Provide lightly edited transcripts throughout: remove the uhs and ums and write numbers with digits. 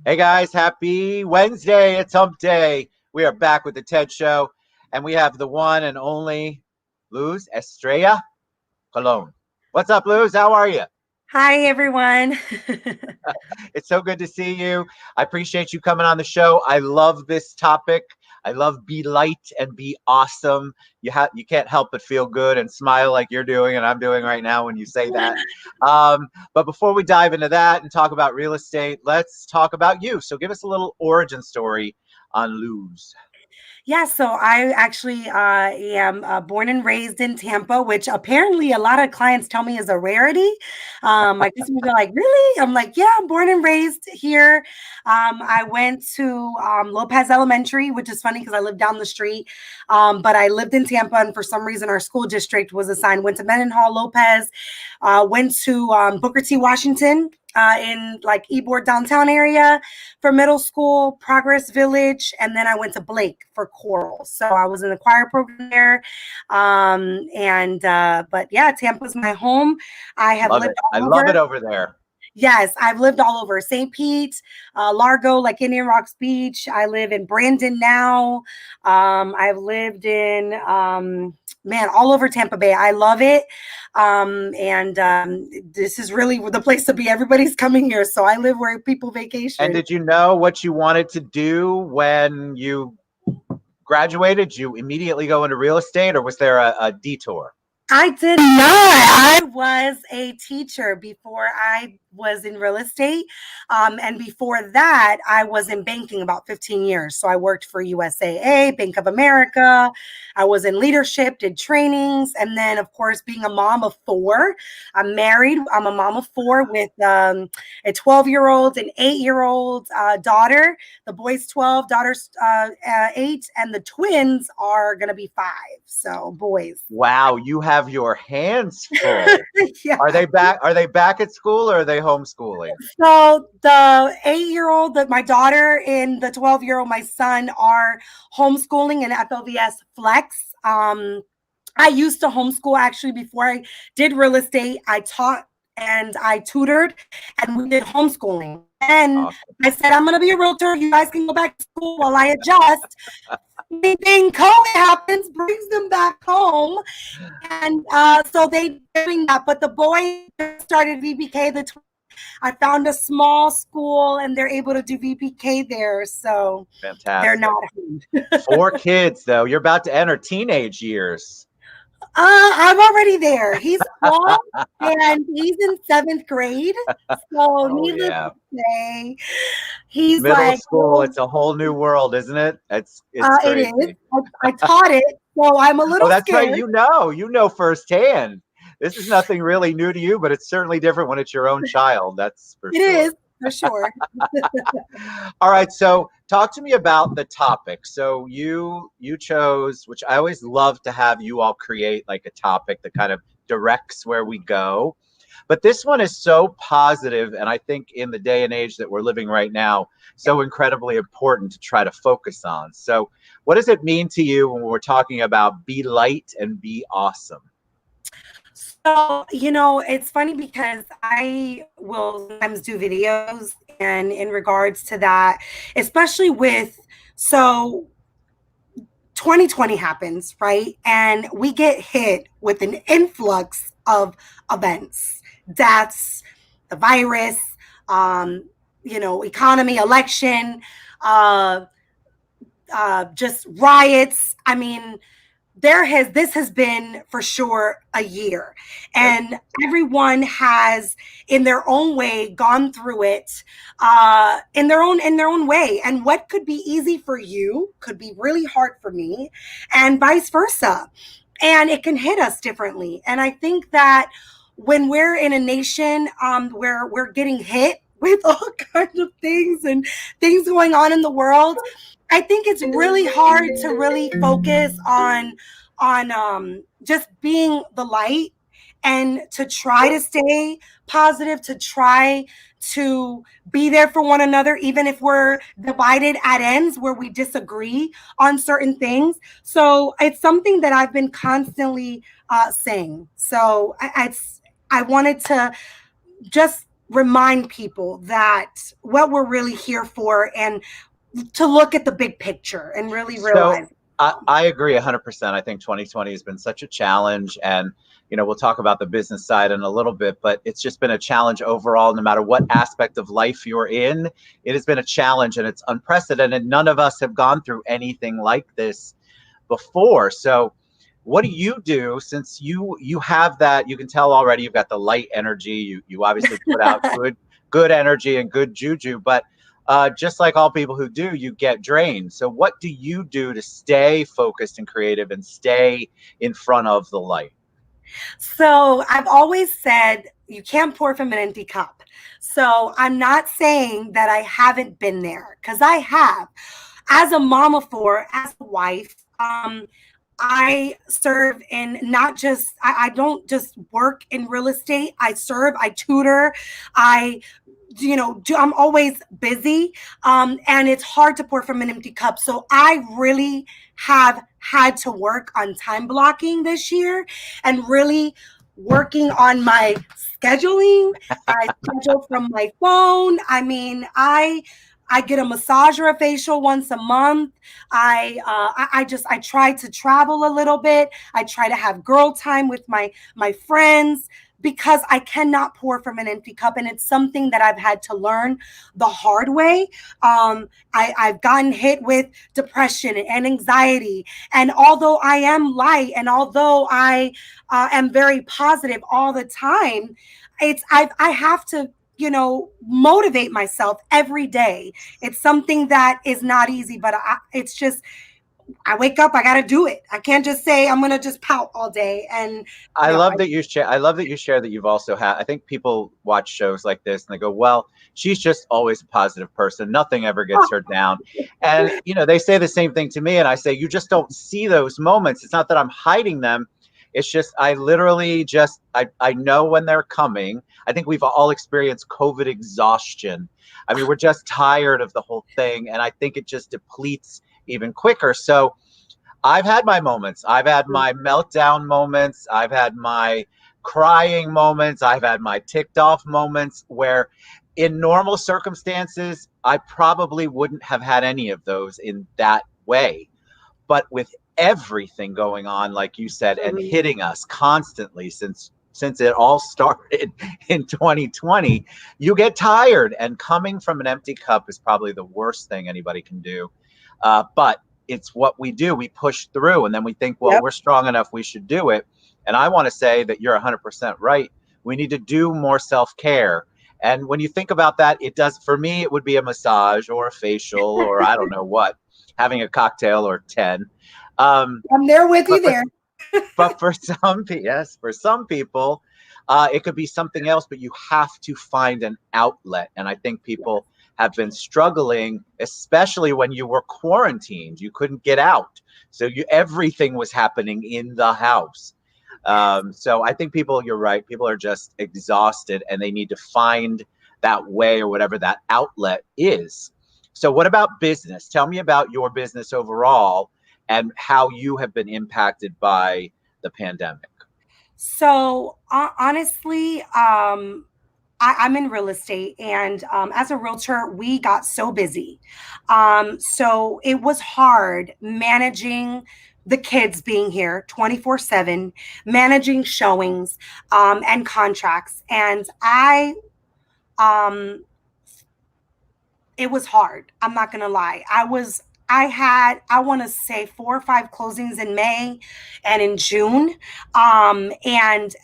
Hey guys, happy Wednesday. It's hump day. We are back with the TED Show, and we have the one and only Luz Estrella Colon. What's up, Luz? How are you? Hi, everyone. It's so good to see you. I appreciate you coming on the show. I love this topic. I love be light and be awesome. You can't help but feel good and smile like you're doing and I'm doing right now when you say that. But before we dive into that and talk about real estate, let's talk about you. So give us a little origin story on Luz. Yeah, so I actually am born and raised in Tampa, which apparently a lot of clients tell me is a rarity. My customers are like, "Really?" I'm like, "Yeah, I'm born and raised here." I went to Lopez Elementary, which is funny because I live down the street. But I lived in Tampa, and for some reason, our school district was assigned. Went to Mendenhall Lopez. Went to Booker T. Washington. In like Ybor downtown area for middle school, Progress Village, and then I went to Blake for choral. So I was in the choir program there. But yeah, Tampa's my home. I have Love lived it. I all love it over. over there. Yes, I've lived all over St. Pete, Largo, like Indian Rocks Beach. I live in Brandon now. I've lived in, man, all over Tampa Bay. I love it. This is really the place to be. Everybody's coming here. So I live where people And vacation. did you know what you wanted to do when you graduated? Did you immediately go into real estate or was there a detour? I did not. I was a teacher before I was in real estate. And before that, I was in banking about 15 years. So I worked for USAA, Bank of America. I was in leadership, did trainings. And then, of course, being a mom of four, I'm married. I'm a mom of four with a 12-year-old, an 8-year-old daughter. The boy's 12, daughter's 8, and the twins are going to be 5. So boys. Wow, you have your hands full. Yeah. Are they back at school or are they homeschooling? So the 8-year-old, that my daughter and the 12-year-old, my son, are homeschooling in FLVS Flex. I used to homeschool actually before I did real estate. I taught and I tutored and we did homeschooling. And Awesome. I said, I'm going to be a realtor. You guys can go back to school while I adjust. Then COVID happens, brings them back home. And so they doing that. But the boy started VBK. I found a small school and they're able to do VPK there. So they're Fantastic. not home. 4 kids, though. You're about to enter teenage years. I'm already there. He's 12 and he's in 7th grade. So Oh, needless yeah. to say, he's Middle like, school, it's a whole new world, isn't it? It's it is. crazy. I taught it. So I'm a Oh, little that's right. scared. You know firsthand. This is nothing really new to you, but it's certainly different when it's your own child. That's for It sure. is for sure. All right, so talk to me about the topic. So you chose, which I always love to have you all create like a topic that kind of directs where we go. But this one is so positive, and I think in the day and age that we're living right now, so incredibly important to try to focus on. So, what does it mean to you when we're talking about be light and be awesome? So, it's funny because I will sometimes do videos and in regards to that, especially so 2020 happens, right? And we get hit with an influx of events, deaths, the virus, economy, election, uh, just riots. I mean, this has been for sure a year, Yep. and everyone has in their own way gone through it in their own way, and what could be easy for you could be really hard for me, and vice versa, and it can hit us differently. And I think that when we're in a nation where we're getting hit with all kinds of things and things going on in the world, I think it's really hard to really focus on just being the light and to try to stay positive, to try to be there for one another, even if we're divided at ends where we disagree on certain things. So it's something that I've been constantly saying. So I wanted to just remind people that what we're really here for, and to look at the big picture and really So realize. I agree 100%. I think 2020 has been such a challenge. And, we'll talk about the business side in a little bit, but it's just been a challenge overall, no matter what aspect of life you're in. It has been a challenge and it's unprecedented. None of us have gone through anything like this before. So, what do you do since you have that? You can tell already you've got the light energy. You obviously put out good energy and good juju, but just like all people who do, you get drained. So, what do you do to stay focused and creative and stay in front of the light? So I've always said you can't pour from an empty cup. So I'm not saying that I haven't been there, because I have. As a mom of four, as a wife, I serve in not just, I don't just work in real estate. I serve, I tutor, I I'm always busy, and it's hard to pour from an empty cup. So I really have had to work on time blocking this year, and really working on my scheduling. I schedule from my phone. I mean, I get a massage or a facial once a month. I try to travel a little bit. I try to have girl time with my friends, because I cannot pour from an empty cup. And it's something that I've had to learn the hard way. I've gotten hit with depression and anxiety. And although I am light, and although I am very positive all the time, I have to, motivate myself every day. It's something that is not easy, but it's just, I wake up, I got to do it. I can't just say I'm going to just pout all day. And I no, love that you share. I love that you share that you've also had. I think people watch shows like this and they go, "Well, she's just always a positive person. Nothing ever gets her down." And they say the same thing to me, and I say, "You just don't see those moments. It's not that I'm hiding them. It's just I literally just I know when they're coming. I think we've all experienced COVID exhaustion. I mean, we're just tired of the whole thing, and I think it just depletes even quicker. So." I've had my moments. I've had my meltdown moments. I've had my crying moments. I've had my ticked off moments where, in normal circumstances, I probably wouldn't have had any of those in that way. But with everything going on, like you said, and hitting us constantly since it all started in 2020, you get tired. And coming from an empty cup is probably the worst thing anybody can do. But it's what we do. We push through, and then we think, well, yep. we're strong enough, we should do it. And I want to say that you're 100% right. We need to do more self-care. And when you think about that, it does, for me, it would be a massage or a facial or I don't know what, having a cocktail or 10. I'm there with you But for, there. but for some people, yes, for some people, it could be something else, but you have to find an outlet. And I think people have been struggling, especially when you were quarantined. You couldn't get out. So everything was happening in the house. So I think you're right. People are just exhausted and they need to find that way or whatever that outlet is. So what about business? Tell me about your business overall and how you have been impacted by the pandemic. So honestly, I'm in real estate, and as a realtor, we got so busy. So it was hard managing the kids being here 24/7, managing showings, and contracts. And um, it was hard. I'm not going to lie. I want to say 4 or 5 closings in May and in June. And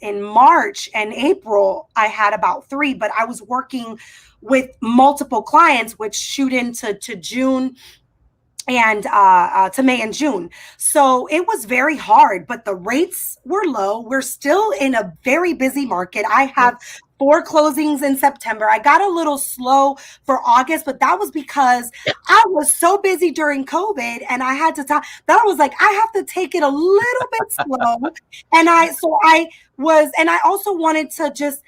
in March and April, I had about 3, but I was working with multiple clients, which shoot into to June and to May and June. So it was very hard, but the rates were low. We're still in a very busy market. I have Yes. 4 closings in September. I got a little slow for August, but that was because I was so busy during COVID, and I had to talk that I was like, I have to take it a little bit slow. And I also wanted to just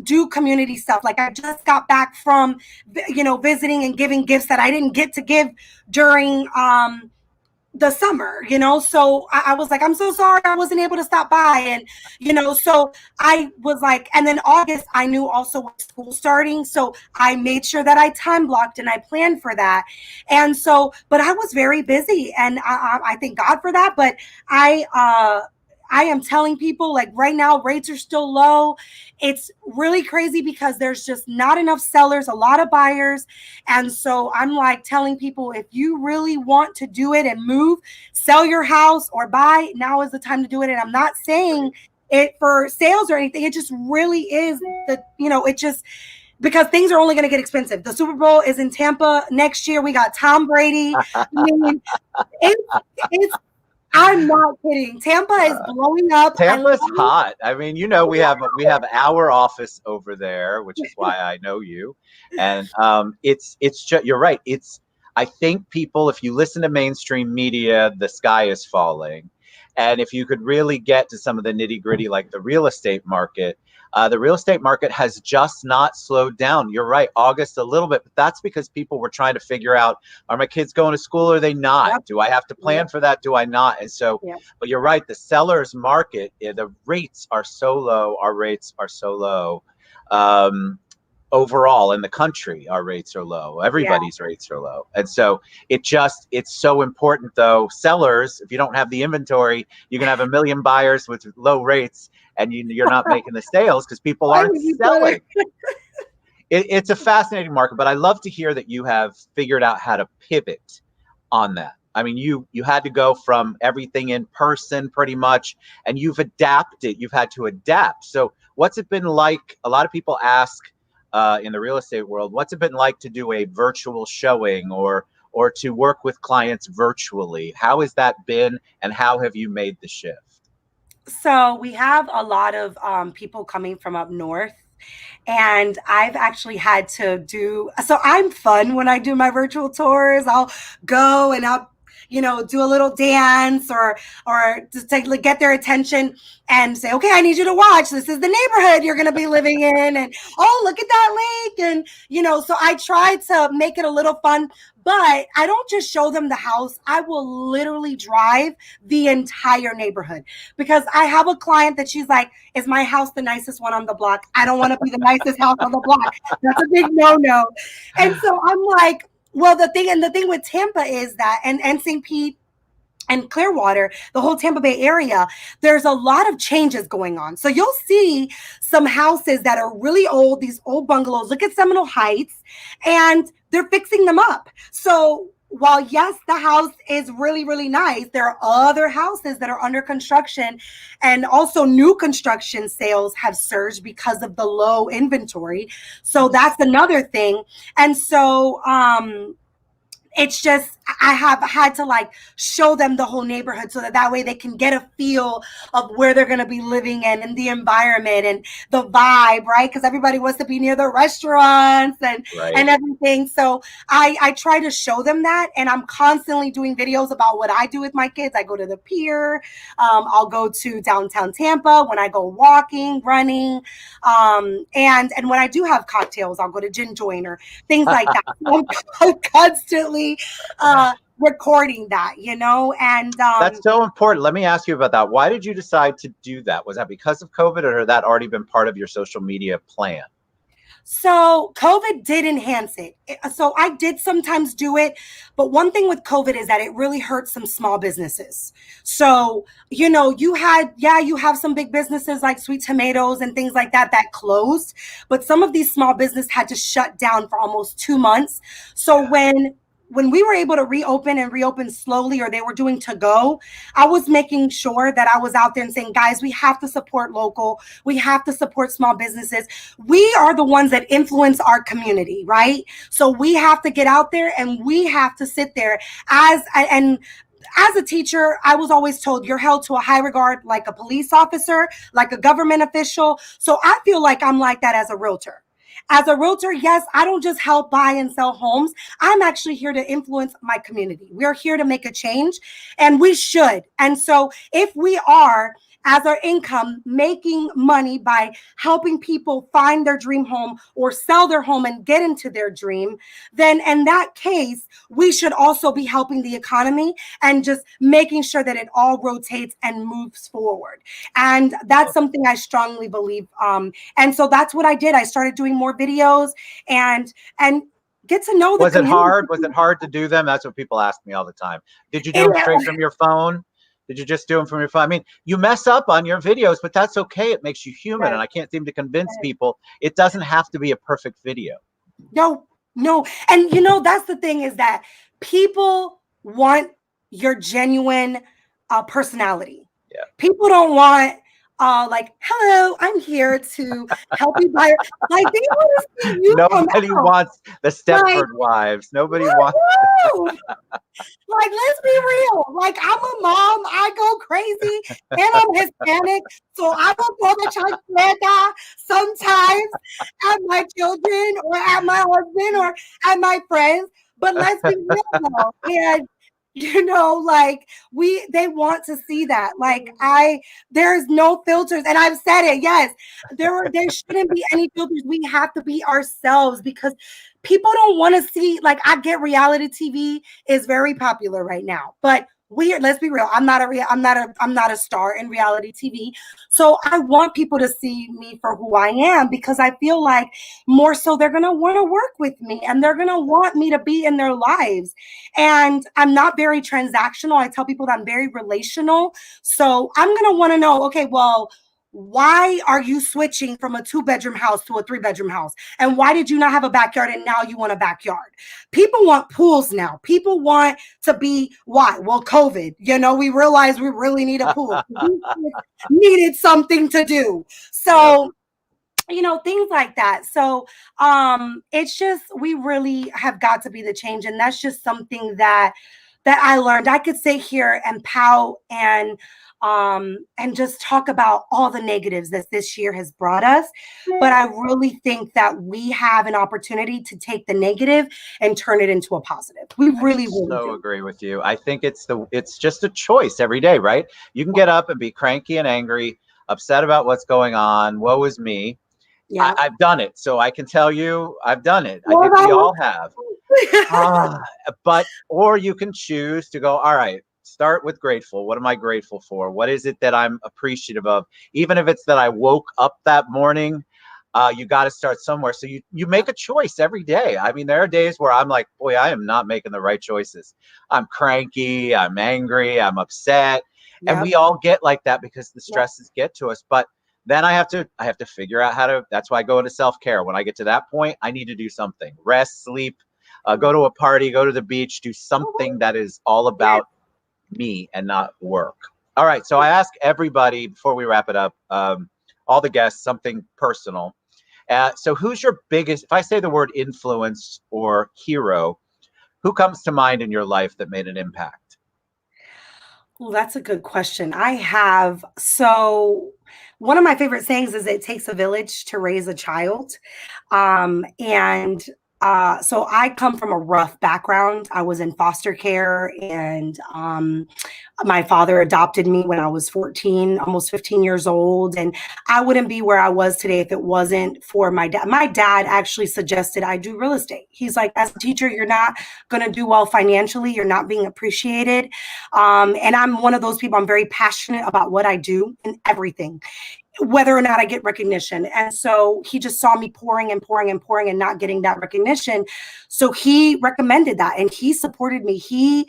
do community stuff. Like, I just got back from visiting and giving gifts that I didn't get to give during the summer, so I was like, I'm so sorry I wasn't able to stop by. And, so I was like, and then August, I knew also with school starting. So I made sure that I time blocked and I planned for that. And so, but I was very busy and I thank God for that. But I am telling people like right now, rates are still low. It's really crazy because there's just not enough sellers, a lot of buyers. And so I'm like telling people, if you really want to do it and move, sell your house or buy, now is the time to do it. And I'm not saying it for sales or anything. It just really is it just because things are only going to get expensive. The Super Bowl is in Tampa next year. We got Tom Brady. I mean, it's I'm not kidding. Tampa is blowing up. I love Tampa's it. hot. I mean, we have our office over there, which is why I know you. And it's just, you're right. I think people, if you listen to mainstream media, the sky is falling. And if you could really get to some of the nitty gritty, like the real estate market has just not slowed down. You're right, August a little bit, but that's because people were trying to figure out, are my kids going to school or are they not? Yep. Do I have to plan for that? Do I not? And so, Yep. but you're right, the seller's market, the rates are so low. Our rates are so low. Overall in the country, our rates are low. Yeah. Everybody's rates are low. And so it's so important though. Sellers, if you don't have the inventory, you can have a million buyers with low rates and you're not making the sales because people Why aren't would you selling. It's a fascinating market, but I love to hear that you have figured out how to pivot on that. I mean, you had to go from everything in person pretty much, and you've adapted. You've had to adapt. So what's it been like? A lot of people ask in the real estate world, what's it been like to do a virtual showing or to work with clients virtually? How has that been, and how have you made the shift? So we have a lot of people coming from up north. And I've actually had to so I'm fun when I do my virtual tours. I'll go and I'll, do a little dance or just to get their attention and say, okay, I need you to watch. This is the neighborhood you're going to be living in. And, oh, look at that lake. And, so I try to make it a little fun, but I don't just show them the house. I will literally drive the entire neighborhood because I have a client that she's like, is my house the nicest one on the block? I don't want to be the nicest house on the block. That's a big no-no. And so I'm like, well, the thing with Tampa is that, and St. Pete and Clearwater, the whole Tampa Bay area, there's a lot of changes going on. So you'll see some houses that are really old, these old bungalows. Look at Seminole Heights, and they're fixing them up. So while yes, the house is really, really nice, there are other houses that are under construction, and also new construction sales have surged because of the low inventory. So that's another thing. And so, it's just I have had to like show them the whole neighborhood so that way they can get a feel of where they're going to be living in and the environment and the vibe, right? Because everybody wants to be near the restaurants and everything. So I try to show them that, and I'm constantly doing videos about what I do with my kids. I go to the pier. I'll go to downtown Tampa when I go walking, running, and when I do have cocktails, I'll go to Gin Joiner, things like that. So I'm constantly recording that, and That's so important. Let me ask you about that. Why did you decide to do that? Was that because of COVID, or had that already been part of your social media plan? So COVID did enhance it. So I did sometimes do it, but one thing with COVID is that it really hurt some small businesses. So, you have some big businesses like Sweet Tomatoes and things like that closed, but some of these small businesses had to shut down for almost 2 months. So when we were able to reopen slowly, or they were doing to go, I was making sure that I was out there and saying, guys, we have to support local. We have to support small businesses. We are the ones that influence our community, right? So we have to get out there and we have to sit there as a teacher. I was always told you're held to a high regard, like a police officer, like a government official. So I feel like I'm like that as a realtor. As a realtor, yes, I don't just help buy and sell homes. I'm actually here to influence my community. We're here to make a change, and we should. And so if we are, as our income, making money by helping people find their dream home or sell their home and get into their dream, then in that case, we should also be helping the economy and just making sure that it all rotates and moves forward. And that's something I strongly believe. And so that's what I did. I started doing more videos and get to know the Was it community. hard? Was it hard to do them? That's what people ask me all the time. Did you do them It, straight from your phone? Did you just do them from your phone? I mean, you mess up on your videos, but that's okay. It makes you human. yes, And I can't seem to convince yes. people it doesn't have to be a perfect video. No, no. And you know, that's the thing, is that people want your genuine personality. Yeah. People don't want like, hello, I'm here to help you buy. Like, they want to see you come Nobody out. wants the Like, Stepford wives. Nobody wants. woo! Like, let's be real. Like, I'm a mom. I go crazy, and I'm Hispanic, so I will throw the chancleta sometimes at my children or at my husband or at my friends. But let's be real though, and you know, like they want to see that. Like there's no filters, and I've said it. Yes, there shouldn't be any filters. We have to be ourselves because people don't want to see. Like, I get reality TV is very popular right now, but let's be real. I'm not a star in reality TV. So I want people to see me for who I am, because I feel like more so they're going to want to work with me and they're going to want me to be in their lives. And I'm not very transactional. I tell people that I'm very relational. So I'm going to want to know, okay, well, why are you switching from a 2-bedroom house to a 3-bedroom house? And why did you not have a backyard and now you want a backyard? People want pools now. People want to be, why? Well, COVID, you know, we realized we really need a pool. We needed something to do. So, you know, things like that. So it's just, we really have got to be the change. And that's just something that I learned. I could sit here and pout and just talk about all the negatives that this year has brought us. But I really think that we have an opportunity to take the negative and turn it into a positive. We really, really So do. agree with you. I think it's just a choice every day, right? You can get up and be cranky and angry, upset about what's going on. Woe is me. Yeah. I've done it, so I can tell you I've done it. I think we all have. Or you can choose to go, all right, start with grateful. What am I grateful for? What is it that I'm appreciative of? Even if it's that I woke up that morning, you got to start somewhere. So you make a choice every day. I mean, there are days where I'm like, boy, I am not making the right choices. I'm cranky, I'm angry, I'm upset. And we all get like that because the stresses get to us. But then I have to figure out how to, that's why I go into self-care. When I get to that point, I need to do something, rest, sleep, go to a party, go to the beach, do something that is all about me and not work. All right. So I ask everybody before we wrap it up, all the guests, something personal. So who's your biggest, if I say the word influence or hero, who comes to mind in your life that made an impact? Well, that's a good question. So one of my favorite sayings is it takes a village to raise a child. So I come from a rough background. I was in foster care, and my father adopted me when I was 14, almost 15 years old. And I wouldn't be where I was today if it wasn't for my dad. My dad actually suggested I do real estate. He's like, as a teacher, you're not going to do well financially. You're not being appreciated. And I'm one of those people, I'm very passionate about what I do and everything, whether or not I get recognition. And so he just saw me pouring and pouring and pouring and not getting that recognition. So he recommended that and he supported me. He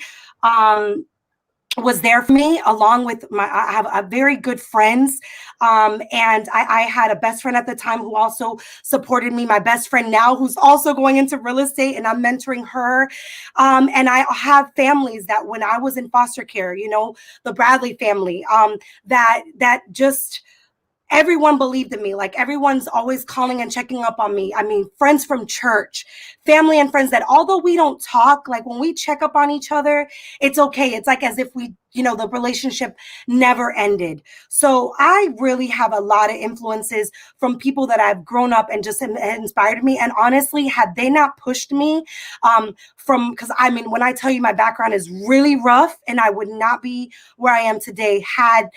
was there for me along with I have a very good friends. And I had a best friend at the time who also supported me. My best friend now, who's also going into real estate, and I'm mentoring her. And I have families that when I was in foster care, you know, the Bradley family, that just, everyone believed in me. Like, everyone's always calling and checking up on me. I mean, friends from church, family and friends that although we don't talk, like when we check up on each other, it's okay. It's like as if we the relationship never ended. So I really have a lot of influences from people that I've grown up and just inspired me. And honestly, had they not pushed me, because I mean, when I tell you my background is really rough and I would not be where I am today had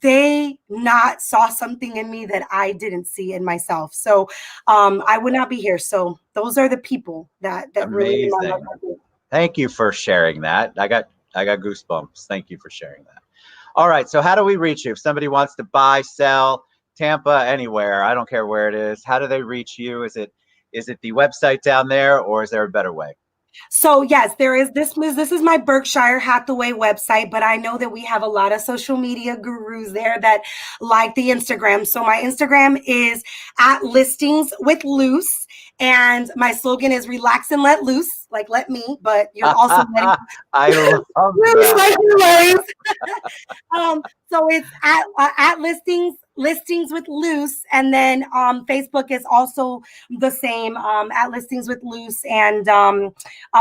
they not saw something in me that I didn't see in myself. So I would not be here. So those are the people that really made my Amazing. life. Thank you for sharing that. I got goosebumps. Thank you for sharing that. All right. So how do we reach you? If somebody wants to buy, sell, Tampa, anywhere, I don't care where it is. How do they reach you? Is it the website down there, or is there a better way? So yes, there is this is my Berkshire Hathaway website, but I know that we have a lot of social media gurus there that like the Instagram. So my Instagram is at listings with Luz, and my slogan is relax and let loose, like let me, but you're also letting I love really that. like your ways. So it's at listings with Luz, and then Facebook is also the same, at listings with Luz, and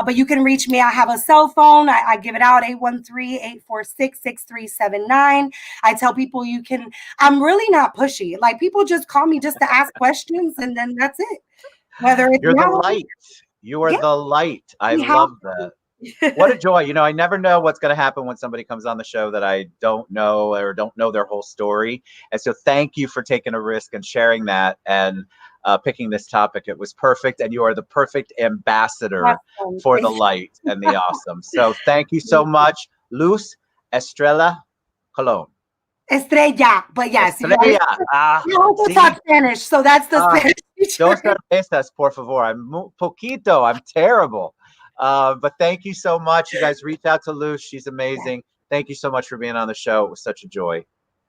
but you can reach me. I have a cell phone. I give it out, 813-846-6379. I tell people I'm really not pushy. Like, people just call me just to ask questions, and then that's it. Whether it's You're the now, light. You are yeah, the light. I we have love that. What a joy. I never know what's going to happen when somebody comes on the show that I don't know or don't know their whole story. And so thank you for taking a risk and sharing that and picking this topic. It was perfect. And you are the perfect ambassador awesome. for the light and the awesome. So thank you so much. Luz Estrella Colon. Estrella, but yes, Estrella. you also See? talk Spanish, so that's the Spanish Dos teacher. cervezas, por favor. I'm poquito. I'm terrible. But thank you so much. You guys reach out to Luz. She's amazing. Thank you so much for being on the show. It was such a joy.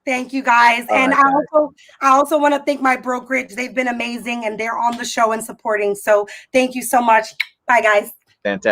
Thank you, guys. All And right, guys. I also want to thank my brokerage. They've been amazing, and they're on the show and supporting. So thank you so much. Bye, guys. Fantastic.